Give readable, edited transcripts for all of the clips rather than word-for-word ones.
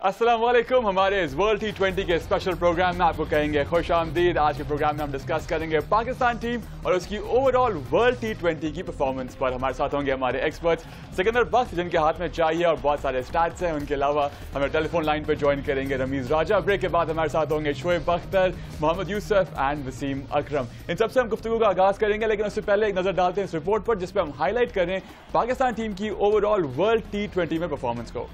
अस्सलाम वालेकुम। हमारे इस वर्ल्ड T20 के स्पेशल प्रोग्राम में आपको कहेंगे खुश आमदीद। आज के प्रोग्राम में हम डिस्कस करेंगे पाकिस्तान टीम और उसकी ओवरऑल वर्ल्ड T20 की परफॉर्मेंस पर। हमारे साथ होंगे हमारे एक्सपर्ट्स सिकंदर बख्श, जिनके हाथ में चाहिए और बहुत सारे स्टैट्स हैं। उनके अलावा हमें टेलीफोन लाइन पर ज्वाइन करेंगे रमीज राजा। ब्रेक के बाद हमारे साथ होंगे शोएब अख्तर, मोहम्मद यूसुफ एंड वसीम अकरम। इन सबसे हम गुफ्तगू का आगाज करेंगे, लेकिन उससे पहले एक नजर डालते हैं इस रिपोर्ट पर, जिसपे हम हाईलाइट करें पाकिस्तान टीम की ओवरऑल वर्ल्ड T20 में परफॉर्मेंस को।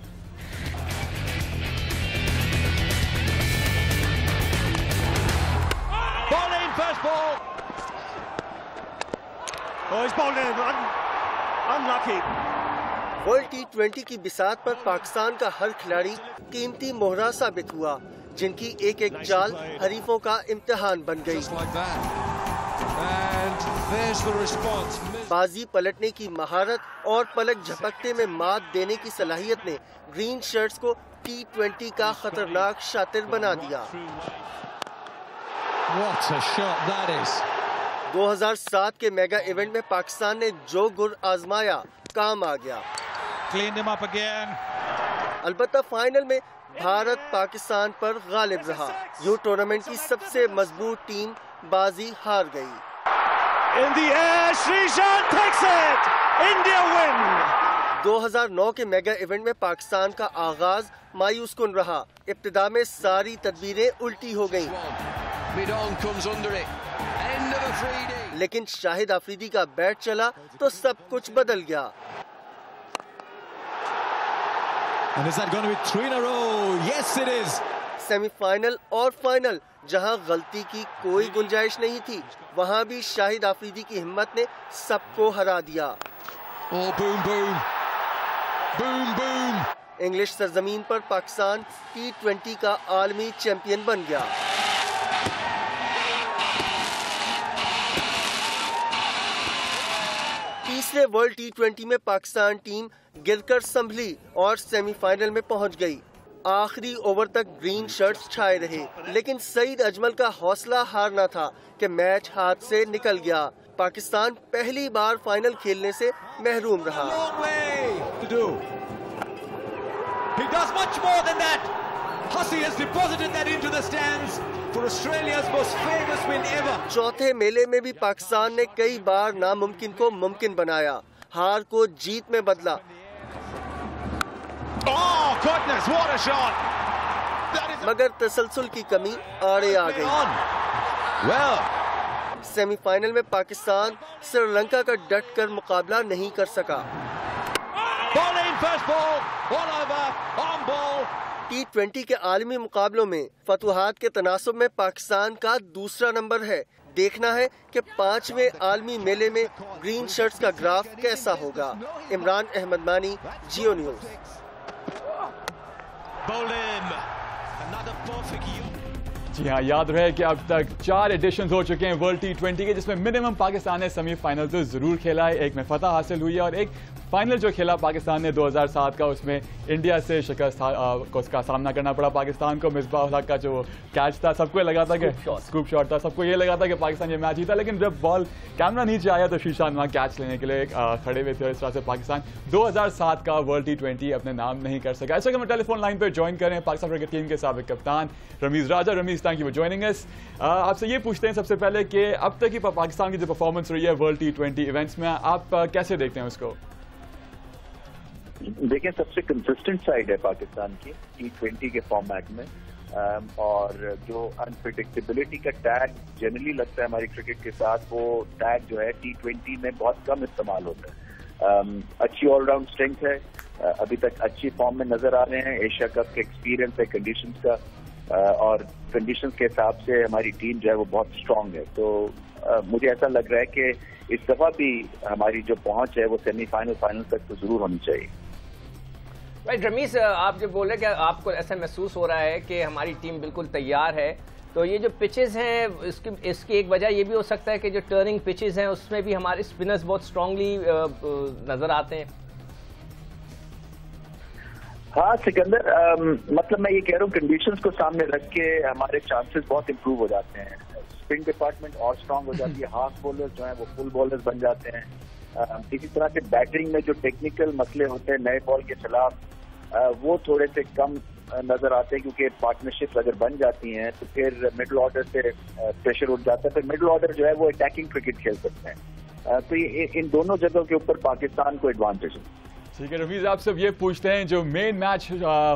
First ball. Oh, he's bowled in. Unlucky. World T20 की बिसात पर पाकिस्तान का हर खिलाड़ी कीमती मोहरा साबित हुआ, जिनकी एक एक चाल हरीफों का इम्तिहान बन गई। बाजी पलटने की महारत और पलक झपकते में मात देने की सलाहियत ने ग्रीन शर्ट्स को T20 का खतरनाक शातिर बना दिया। What a shot that is. 2007 के मेगा इवेंट में पाकिस्तान ने जो गुर आजमाया, काम आ गया। Cleaned him up again. अलबत्ता फाइनल में भारत पाकिस्तान पर गालिब रहा। यूं टूर्नामेंट की सबसे मजबूत टीम बाजी हार गई। In the air, Srishan takes it. India win. 2009 के मेगा इवेंट में पाकिस्तान का आगाज मायूस कुन रहा। इब्तिदा में सारी तदबीरें उल्टी हो गईं। लेकिन शाहिद आफरीदी का बैट चला तो सब कुछ बदल गया। And is that going to be 3 in a row? Yes, it is. Semifinal और फाइनल, जहां गलती की कोई गुंजाइश नहीं थी, वहां भी शाहिद आफरीदी की हिम्मत ने सबको हरा दिया। Oh, boom, boom. Boom, boom. English सरजमीन पर पाकिस्तान T20 का आलमी चैंपियन बन गया। तीसरे वर्ल्ड T20 में पाकिस्तान टीम गिरकर संभली और सेमीफाइनल में पहुंच गई। आखिरी ओवर तक ग्रीन शर्ट्स छाए रहे, लेकिन सईद अजमल का हौसला हारना था कि मैच हाथ से निकल गया। पाकिस्तान पहली बार फाइनल खेलने से महरूम रहा। He does much more than that. Hussey has deposited that into the stands for Australia's most famous win ever. चौथे मेले में भी पाकिस्तान ने कई बार नामुमकिन को मुमकिन बनाया, हार को जीत में बदला। Oh goodness, what a shot! मगर तसलसल की कमी आड़े आ गई। Well, सेमीफाइनल में पाकिस्तान श्रीलंका का डट कर मुकाबला नहीं कर सका। bowling first ball, all over, on ball. T20 के आलमी मुकाबलों में फतुहात के तनासुब में पाकिस्तान का दूसरा नंबर है। देखना है कि 5वें आलमी मेले में ग्रीन शर्ट्स का ग्राफ कैसा होगा। इमरान अहमद मानी, जियो न्यूज। Bowling, another perfect. जी हाँ, याद रहे कि अब तक 4 एडिशन हो चुके हैं वर्ल्ड T20 के, जिसमें मिनिमम पाकिस्तान ने सेमीफाइनल तो जरूर खेला है। एक में फतह हासिल हुई है और एक फाइनल जो खेला पाकिस्तान ने 2007 का, उसमें इंडिया से शिकस्त को उसका सामना करना पड़ा पाकिस्तान को। मिसबाह उल हक का जो कैच था, सबको ये लगा था कि स्कूप शॉट था, सबको ये लगा था कि पाकिस्तान ये मैच जीता, लेकिन जब बॉल कैमरा नीचे आया तो श्रीशांत वहाँ कैच लेने के लिए खड़े हुए थे। इस तरह से पाकिस्तान 2007 का वर्ल्ड T20 अपने नाम नहीं कर सका। ऐसे कि हम टेलीफोन लाइन पर ज्वाइन करें पाकिस्तान क्रिकेट टीम के साबिक कप्तान Rameez Raja. Rameez, thank you for joining us. आपसे ये पूछते हैं सबसे पहले कि अब तक की पाकिस्तान की जो परफॉर्मेंस रही है वर्ल्ड T20 इवेंट्स में, आप कैसे देखते हैं उसको? देखिए, सबसे कंसिस्टेंट साइड है पाकिस्तान की T20 के फॉर्मेट में, और जो अनप्रिडिक्टेबिलिटी का टैग जनरली लगता है हमारी क्रिकेट के साथ, वो टैग जो है T20 में बहुत कम इस्तेमाल होता है। अच्छी ऑलराउंड स्ट्रेंथ है, अभी तक अच्छी फॉर्म में नजर आ रहे हैं। एशिया कप के एक्सपीरियंस है कंडीशंस का, और कंडीशंस के हिसाब से हमारी टीम जो है वो बहुत स्ट्रांग है। तो मुझे ऐसा लग रहा है कि इस दफा भी हमारी जो पहुंच है वो सेमीफाइनल फाइनल तक तो जरूर होनी चाहिए। भाई रमीज, आप जो बोले कि आपको ऐसा महसूस हो रहा है कि हमारी टीम बिल्कुल तैयार है, तो ये जो पिचेस हैं इसकी एक वजह ये भी हो सकता है कि जो टर्निंग पिचेस हैं उसमें भी हमारे स्पिनर्स बहुत स्ट्रांगली नजर आते हैं। हाँ सिकंदर, मतलब मैं ये कह रहा हूँ कंडीशंस को सामने रख के हमारे चांसेस बहुत इंप्रूव हो जाते हैं। स्पिन डिपार्टमेंट और स्ट्रांग हो जाती है, हाफ बॉलर्स जो है वो फुल बॉलर्स बन जाते हैं। इसी तरह से बैटिंग में जो टेक्निकल मसले होते हैं नए बॉल के खिलाफ, वो थोड़े से कम नजर आते हैं, क्योंकि पार्टनरशिप अगर बन जाती हैं तो फिर मिडिल ऑर्डर से प्रेशर उठ जाता है, फिर मिडिल ऑर्डर जो है वो अटैकिंग क्रिकेट खेल सकते हैं। तो ये इन दोनों जगहों के ऊपर पाकिस्तान को एडवांटेज है। ठीक है रमीज, आपसे ये पूछते हैं, जो मेन मैच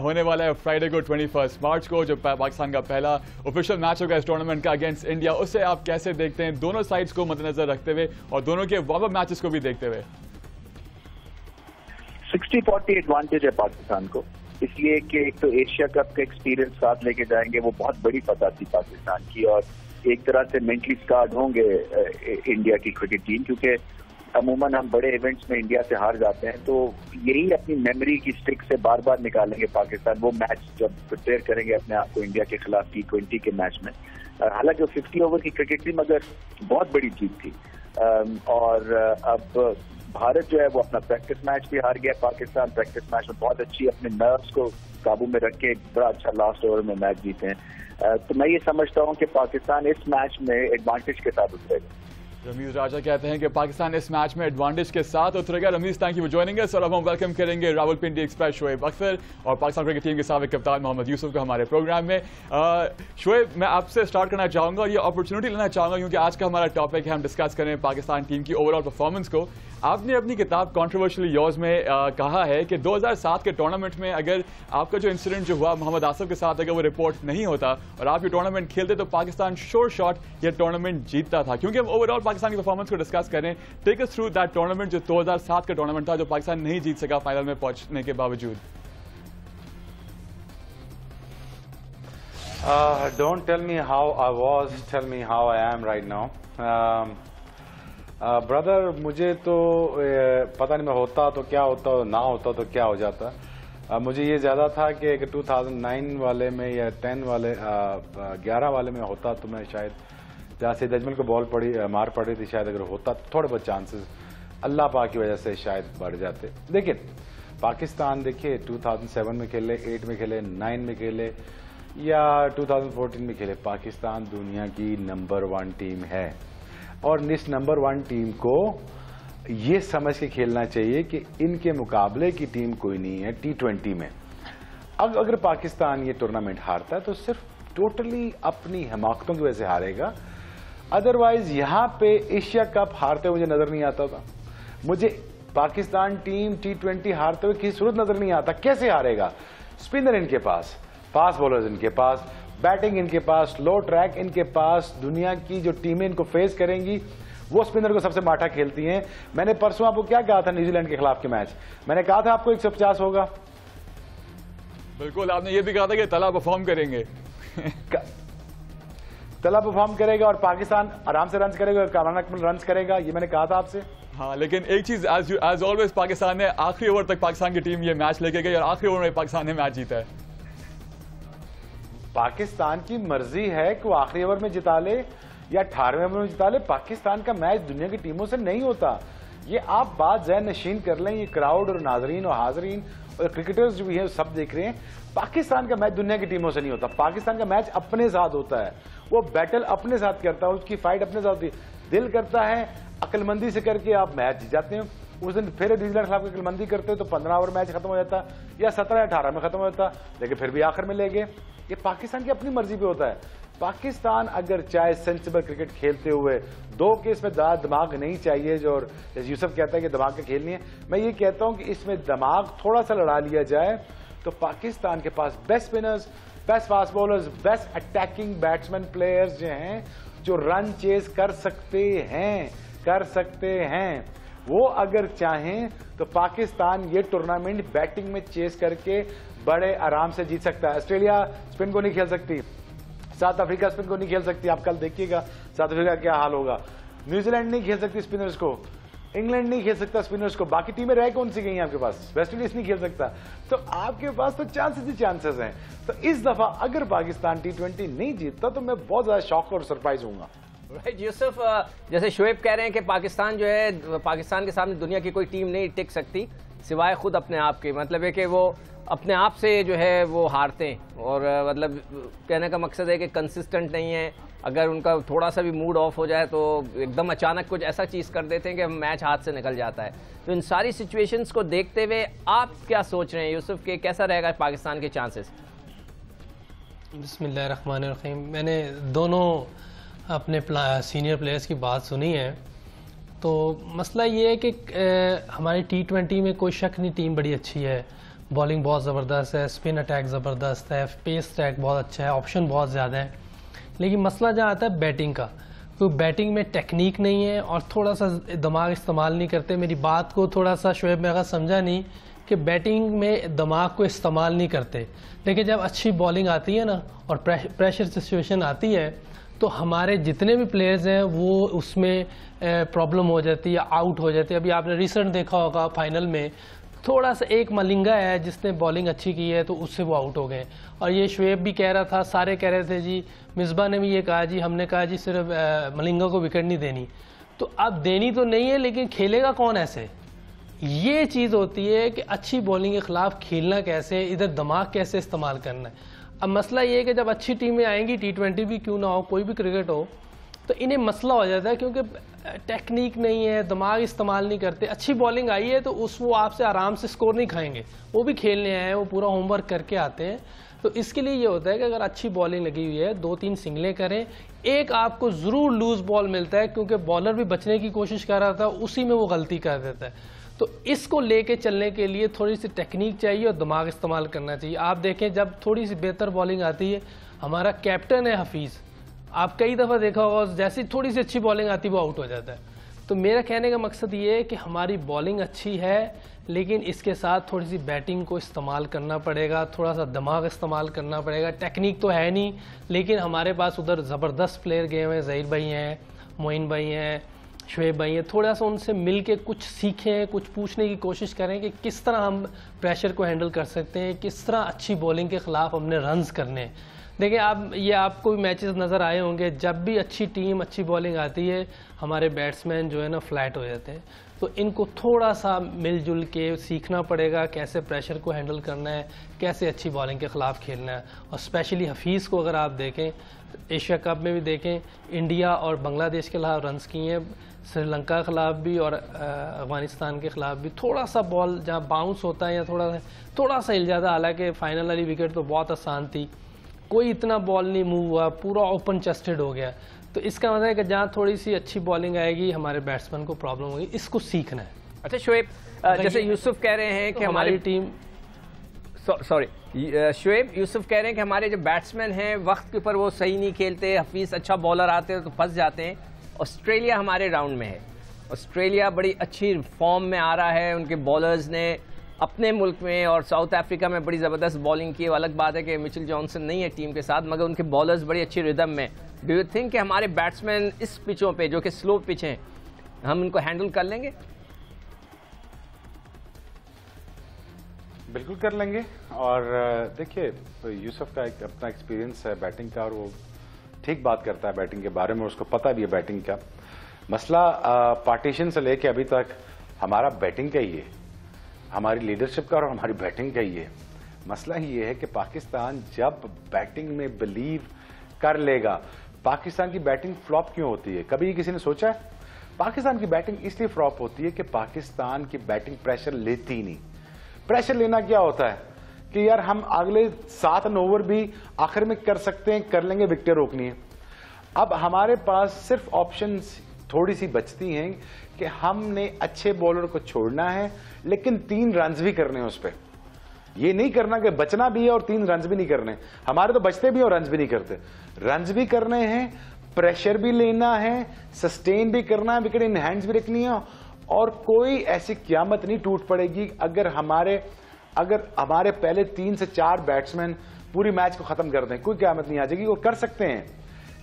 होने वाला है फ्राइडे को 21 मार्च को, जो पाकिस्तान का पहला ऑफिशियल मैच होगा इस टूर्नामेंट का अगेंस्ट इंडिया, उसे आप कैसे देखते हैं दोनों साइड्स को मद्देनजर रखते हुए और दोनों के वार्म अप मैचेस को भी देखते हुए? 60-40 एडवांटेज है पाकिस्तान को, इसलिए कि एक तो एशिया कप का एक्सपीरियंस साथ लेके जाएंगे, वो बहुत बड़ी फतह थी पाकिस्तान की, और एक तरह से मेंटली स्कार्ड होंगे इंडिया की क्रिकेट टीम, क्योंकि अमूमन हम बड़े इवेंट्स में इंडिया से हार जाते हैं, तो यही अपनी मेमोरी की स्टिक से बार बार निकालेंगे पाकिस्तान वो मैच जब प्रिपेयर करेंगे अपने आप को इंडिया के खिलाफ T20 के मैच में। हालांकि वो 50 ओवर की क्रिकेट थी, मगर बहुत बड़ी जीत थी। और अब भारत जो है वो अपना प्रैक्टिस मैच भी हार गया। पाकिस्तान प्रैक्टिस मैच में बहुत अच्छी अपने नर्व्स को काबू में रख के बड़ा अच्छा लास्ट ओवर में मैच जीते हैं। तो मैं ये समझता हूँ कि पाकिस्तान इस मैच में एडवांटेज के साथ उतरेगा। रमीज राजा कहते हैं कि पाकिस्तान इस मैच में एडवांटेज के साथ उतरेगा। Ramiz, thank you for joining us, और अब हम वेलकम करेंगे रावलपिंडी एक्सप्रेस शोएब अख्तर और पाकिस्तान क्रिकेट टीम के साबिक कप्तान मोहम्मद यूसुफ को हमारे प्रोग्राम में। शोएब, मैं आपसे स्टार्ट करना चाहूंगा और ये अपॉर्चुनिटी लेना चाहूंगा, क्योंकि आज का हमारा टॉपिक है, हम डिस्कस करें पाकिस्तान टीम की ओवरऑल परफॉर्मेंस को। आपने अपनी किताब कॉन्ट्रोवर्शियल योर्स में कहा है कि 2007 के टूर्नामेंट में अगर आपका जो इंसिडेंट जो हुआ मोहम्मद आसिफ के साथ, अगर वो रिपोर्ट नहीं होता और आप ये टूर्नामेंट खेलते तो पाकिस्तान श्योर शॉट ये टूर्नामेंट जीतता था। क्योंकि हम ओवरऑल पाकिस्तान की परफॉर्मेंस को डिस्कस करें, take us through that tournament जो 2007 का टूर्नामेंट था, जो पाकिस्तान नहीं जीत सका फाइनल में पहुंचने के बावजूद। Don't tell me how I was, tell me how I am right now. Brother, मुझे तो पता नहीं मैं होता तो क्या होता, ना होता तो क्या हो जाता। मुझे ये ज़्यादा था कि 2009 वाले में या 10 वाले 11 वाले में होता तो मैं शायद, जहाँ से अजमल को बॉल मार पड़ी थी, शायद अगर होता थोड़े बहुत चांसेस अल्लाह पाक की वजह से शायद बढ़ जाते। लेकिन पाकिस्तान देखिए 2007 में खेले, 8 में खेले, 9 में खेले या 2014 में खेले, पाकिस्तान दुनिया की नंबर 1 टीम है। और इस नंबर 1 टीम को ये समझ के खेलना चाहिए कि इनके मुकाबले की टीम कोई नहीं है T20 में। अब अगर पाकिस्तान ये टूर्नामेंट हारता है तो सिर्फ टोटली अपनी हिमाकतों की वजह से हारेगा। अदरवाइज यहाँ पे एशिया कप हारते हुए मुझे नजर नहीं आता था। मुझे पाकिस्तान टीम T20 हारते हुए किसी सूरत नजर नहीं आता। कैसे हारेगा? स्पिनर इनके पास, फास्ट बॉलर्स इनके पास, बैटिंग इनके पास, लो ट्रैक इनके पास। दुनिया की जो टीमें इनको फेस करेंगी वो स्पिनर को सबसे माठा खेलती हैं। मैंने परसों आपको क्या कहा था न्यूजीलैंड के खिलाफ के मैच? मैंने कहा था आपको 150 होगा। बिल्कुल, आपने ये भी कहा था कि तला परफॉर्म करेंगे। तला परफॉर्म करेगा और पाकिस्तान आराम से रन करेगा, काराना रन करेगा, ये मैंने कहा था आपसे। हाँ, लेकिन एक चीज एज ऑलवेज पाकिस्तान ने आखिरी ओवर तक पाकिस्तान की टीम ये मैच लेके गई और आखिरी ओवर में पाकिस्तान ने मैच जीता है। पाकिस्तान की मर्जी है कि वो आखिरी ओवर में जिता ले या 18वें ओवर में जिता ले। पाकिस्तान का मैच दुनिया की टीमों से नहीं होता। ये आप बात ज़हन नशीन कर लें। ये क्राउड और नाजरीन और हाजरीन और क्रिकेटर्स जो भी हैं सब देख रहे हैं, पाकिस्तान का मैच दुनिया की टीमों से नहीं होता। पाकिस्तान का मैच अपने साथ होता है, वो बैटल अपने साथ करता है, उसकी फाइट अपने साथ होती है। दिल करता है अक्लमंदी से करके आप मैच जीत जाते हैं। उस दिन फिर न्यूजीलैंड के खिलाफ अक्लमंदी करते हो तो 15 ओवर मैच खत्म हो जाता या 17 या 18 में खत्म हो जाता, लेकिन फिर भी आखिर में ले गए। ये पाकिस्तान की अपनी मर्जी पे होता है। पाकिस्तान अगर चाहे सेंसिबल क्रिकेट खेलते हुए, दो के इसमें दिमाग नहीं चाहिए जो, और जैसे यूसुफ कहता है कि दिमाग का खेल नहीं है, मैं ये कहता हूं कि इसमें दिमाग थोड़ा सा लड़ा लिया जाए तो पाकिस्तान के पास best spinners, best fast bowlers, best attacking batsman players जो हैं, जो रन चेज कर सकते हैं। वो अगर चाहें तो पाकिस्तान ये टूर्नामेंट बैटिंग में चेस करके बड़े आराम से जीत सकता है। ऑस्ट्रेलिया स्पिन को नहीं खेल सकती, साउथ अफ्रीका स्पिन को नहीं खेल सकती। आप कल देखिएगा साउथ अफ्रीका क्या हाल होगा। न्यूजीलैंड नहीं खेल सकती स्पिनर्स को, इंग्लैंड नहीं खेल सकता स्पिनर्स को। बाकी टीमें रह कौन सी गई हैं आपके पास? वेस्ट इंडीज नहीं खेल सकता। तो आपके पास तो चांसेस ही चांसेस हैं। तो इस दफा अगर पाकिस्तान T20 नहीं जीतता तो मैं बहुत ज्यादा शॉक और सरप्राइज हूंगा। राइट यूसुफ, जैसे शोएब कह रहे हैं कि पाकिस्तान जो है, पाकिस्तान के सामने दुनिया की कोई टीम नहीं टिक सकती सिवाय खुद अपने आप के। मतलब है कि वो अपने आप से जो है वो हारते हैं, और मतलब कहने का मकसद है कि कंसिस्टेंट नहीं है। अगर उनका थोड़ा सा भी मूड ऑफ हो जाए तो एकदम अचानक कुछ ऐसा चीज़ कर देते हैं कि मैच हाथ से निकल जाता है। तो इन सारी सिचुएशंस को देखते हुए आप क्या सोच रहे हैं यूसुफ के, कैसा रहेगा पाकिस्तान के चांसेस? बिस्मिल्लाहिर्रहमानिर्रहीम। मैंने दोनों अपने सीनियर प्लेयर्स की बात सुनी है। तो मसला ये है कि हमारी T20 में कोई शक नहीं, टीम बड़ी अच्छी है, बॉलिंग बहुत ज़बरदस्त है, स्पिन अटैक ज़बरदस्त है, पेस अटैक बहुत अच्छा है, ऑप्शन बहुत ज़्यादा है। लेकिन मसला जहाँ आता है बैटिंग का, तो बैटिंग में टेक्निक नहीं है और थोड़ा सा दिमाग इस्तेमाल नहीं करते। मेरी बात को थोड़ा सा शोएब में अगर समझा नहीं कि बैटिंग में दिमाग को इस्तेमाल नहीं करते। लेकिन जब अच्छी बॉलिंग आती है ना और प्रेशर सिचुएशन आती है तो हमारे जितने भी प्लेयर्स हैं वो उसमें प्रॉब्लम हो जाती है, आउट हो जाती है। अभी आपने रिसेंट देखा होगा फाइनल में थोड़ा सा एक मलिंगा है जिसने बॉलिंग अच्छी की है तो उससे वो आउट हो गए। और ये शुएब भी कह रहा था, सारे कह रहे थे जी, मिसबा ने भी ये कहा जी, हमने कहा जी सिर्फ मलिंगा को विकेट नहीं देनी। तो अब देनी तो नहीं है लेकिन खेलेगा कौन ऐसे, ये चीज़ होती है कि अच्छी बॉलिंग के खिलाफ खेलना कैसे, इधर दिमाग कैसे इस्तेमाल करना है। अब मसला ये है कि जब अच्छी टीमें आएंगी, T20 भी क्यों ना हो, कोई भी क्रिकेट हो, तो इन्हें मसला हो जाता है क्योंकि टेक्निक नहीं है, दिमाग इस्तेमाल नहीं करते। अच्छी बॉलिंग आई है तो वो आपसे आराम से स्कोर नहीं खाएंगे, वो भी खेलने आए हैं, वो पूरा होमवर्क करके आते हैं। तो इसके लिए ये होता है कि अगर अच्छी बॉलिंग लगी हुई है, 2-3 सिंगलें करें, एक आपको ज़रूर लूज बॉल मिलता है क्योंकि बॉलर भी बचने की कोशिश कर रहा था, उसी में वो गलती कर देता है। तो इसको लेके चलने के लिए थोड़ी सी टेक्निक चाहिए और दिमाग इस्तेमाल करना चाहिए। आप देखें जब थोड़ी सी बेहतर बॉलिंग आती है, हमारा कैप्टन है हफीज़, आप कई दफ़ा देखा होगा जैसी थोड़ी सी अच्छी बॉलिंग आती है वो आउट हो जाता है। तो मेरा कहने का मकसद ये है कि हमारी बॉलिंग अच्छी है लेकिन इसके साथ थोड़ी सी बैटिंग को इस्तेमाल करना पड़ेगा, थोड़ा सा दिमाग इस्तेमाल करना पड़ेगा। टेक्निक तो है नहीं लेकिन हमारे पास उधर ज़बरदस्त प्लेयर गए हुए हैं, ज़हीर भाई हैं, मोइन भाई हैं, शुएब भाई हैं। थोड़ा सा उनसे मिल के कुछ सीखें, कुछ पूछने की कोशिश करें कि किस तरह हम प्रेशर को हैंडल कर सकते हैं, किस तरह अच्छी बॉलिंग के ख़िलाफ़ हमने रन्स करने हैं। देखिए आप, ये आपको भी मैचेस नज़र आए होंगे, जब भी अच्छी टीम अच्छी बॉलिंग आती है हमारे बैट्समैन जो है ना फ्लैट हो जाते हैं। तो इनको थोड़ा सा मिलजुल के सीखना पड़ेगा कैसे प्रेशर को हैंडल करना है, कैसे अच्छी बॉलिंग के ख़िलाफ़ खेलना है। और स्पेशली हफीज़ को अगर आप देखें, एशिया कप में भी देखें, इंडिया और बांग्लादेश के खिलाफ रन्स किए हैं, श्रीलंका के खिलाफ भी और अफगानिस्तान के खिलाफ भी। थोड़ा सा बॉल जहाँ बाउंस होता है या थोड़ा सा हिल जाता, हालांकि फाइनल वाली विकेट तो बहुत आसान थी, कोई इतना बॉल नहीं मूव हुआ, पूरा ओपन चेस्टेड हो गया। तो इसका मतलब है कि जहाँ थोड़ी सी अच्छी बॉलिंग आएगी हमारे बैट्समैन को प्रॉब्लम होगी, इसको सीखना है। अच्छा शुएब, जैसे यूसुफ कह रहे हैं कि हमारी टीम, शुएब यूसुफ कह रहे हैं कि हमारे जो बैट्समैन हैं वक्त के ऊपर वो सही नहीं खेलते, हफीज़ अच्छा बॉलर आते हैं तो फंस जाते हैं। ऑस्ट्रेलिया हमारे राउंड में है, ऑस्ट्रेलिया बड़ी अच्छी फॉर्म में आ रहा है, उनके बॉलर्स ने अपने मुल्क में और साउथ अफ्रीका में बड़ी ज़बरदस्त बॉलिंग की। अलग बात है कि मिचेल जॉनसन नहीं है टीम के साथ, मगर उनके बॉलर्स बड़ी अच्छी रिदम में। डू यू थिंक कि हमारे बैट्समैन इस पिचों पे जो कि स्लो पिच हैं हम इनको हैंडल कर लेंगे? बिल्कुल कर लेंगे। और देखिए यूसुफ का एक अपना एक्सपीरियंस है बैटिंग का और वो ठीक बात करता है बैटिंग के बारे में, उसको पता भी है बैटिंग का। मसला पार्टीशन से लेके अभी तक हमारा बैटिंग का ही है, हमारी लीडरशिप का और हमारी बैटिंग का ही है। मसला ही ये है कि पाकिस्तान जब बैटिंग में बिलीव कर लेगा, पाकिस्तान की बैटिंग फ्लॉप क्यों होती है? कभी किसी ने सोचा है? पाकिस्तान की बैटिंग इसलिए फ्लॉप होती है कि पाकिस्तान की बैटिंग प्रेशर लेती नहीं। प्रेशर लेना क्या होता है कि यार हम अगले 7 ओवर भी आखिर में कर सकते हैं, कर लेंगे, विकेट रोकनी है। अब हमारे पास सिर्फ ऑप्शंस थोड़ी सी बचती हैं कि हमने अच्छे बॉलर को छोड़ना है लेकिन 3 रन्स भी करने हैं उस पर। ये नहीं करना कि बचना भी है और 3 रन्स भी नहीं करने, हमारे तो बचते भी और रन्स भी नहीं करते। रन्स भी करने हैं, प्रेशर भी लेना है, सस्टेन भी करना है, विकेट इन हैंड्स भी रखनी है। और कोई ऐसी क़यामत नहीं टूट पड़ेगी अगर हमारे पहले 3 से 4 बैट्समैन पूरी मैच को खत्म कर दें, कोई क़यामत नहीं आ जाएगी। वो कर सकते हैं,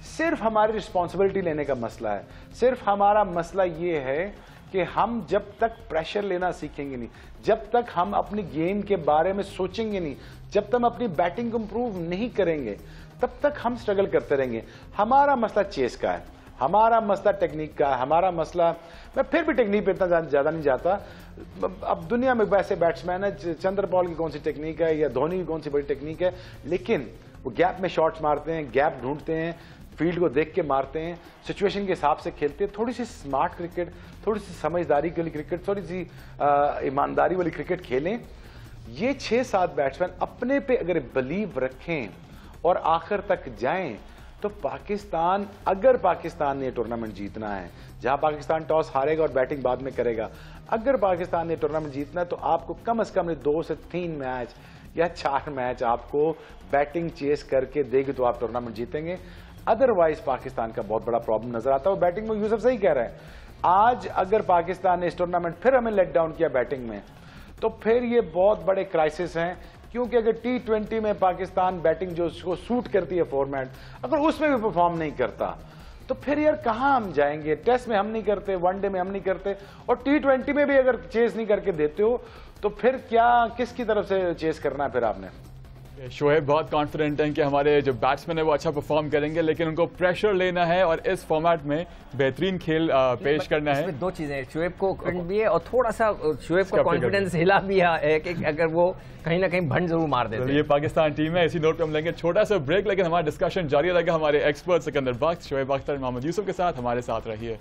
सिर्फ हमारी रिस्पॉन्सिबिलिटी लेने का मसला है। सिर्फ हमारा मसला ये है कि हम जब तक प्रेशर लेना सीखेंगे नहीं, जब तक हम अपनी गेम के बारे में सोचेंगे नहीं, जब तक हम अपनी बैटिंग को इंप्रूव नहीं करेंगे, तब तक हम स्ट्रगल करते रहेंगे। हमारा मसला चेस का है, हमारा मसला टेक्निक का है, हमारा मसला, मैं फिर भी टेक्निक पे इतना ज्यादा नहीं जाता। अब दुनिया में वैसे बैट्समैन है, चंद्रपॉल की कौन सी टेक्निक है या धोनी की कौन सी बड़ी टेक्निक है, लेकिन वो गैप में शॉट्स मारते हैं, गैप ढूंढते हैं, फील्ड को देख के मारते हैं, सिचुएशन के हिसाब से खेलते हैं। थोड़ी सी स्मार्ट क्रिकेट, थोड़ी सी समझदारी वाली क्रिकेट, थोड़ी सी ईमानदारी वाली क्रिकेट खेलें। ये 6-7 बैट्समैन अपने पे अगर बिलीव रखें और आखिर तक जाएं, तो पाकिस्तान, अगर पाकिस्तान ने टूर्नामेंट जीतना है, जहां पाकिस्तान टॉस हारेगा और बैटिंग बाद में करेगा, अगर पाकिस्तान ने टूर्नामेंट जीतना है तो आपको कम से कम 2 से 3 मैच या 4 मैच आपको बैटिंग चेस करके देगी तो आप टूर्नामेंट जीतेंगे। अदरवाइज पाकिस्तान का बहुत बड़ा प्रॉब्लम नजर आता है। बैटिंग में यूसुफ सही कह रहे हैं, आज अगर पाकिस्तान ने इस टूर्नामेंट फिर हमें लेट डाउन किया बैटिंग में, तो फिर ये बहुत बड़े क्राइसिस हैं, क्योंकि अगर T20 में पाकिस्तान बैटिंग जो उसको सूट करती है फॉर्मेट, अगर उसमें भी परफॉर्म नहीं करता तो फिर यार कहां हम जाएंगे। टेस्ट में हम नहीं करते, वनडे में हम नहीं करते, और T20 में भी अगर चेस नहीं करके देते हो तो फिर क्या, किसकी तरफ से चेस करना है फिर आपने। शोएब बहुत कॉन्फिडेंट हैं कि हमारे जो बैट्समैन है वो अच्छा परफॉर्म करेंगे, लेकिन उनको प्रेशर लेना है और इस फॉर्मेट में बेहतरीन खेल पेश करना है। दो चीजें, शोएब को कॉन्फिडेंस भी है और थोड़ा सा शोएब का कॉन्फिडेंस हिला भी है कि अगर वो कहीं ना कहीं भंड जरूर मार देते। ये पाकिस्तान टीम है, इसी नोट पे हम लेंगे छोटा सा ब्रेक, लेकिन हमारा डिस्कशन जारी रहेगा। हमारे एक्सपर्ट सिकंदर बख्श, शोएब अख्तर, मोहम्मद यूसुफ के साथ हमारे साथ रहिए।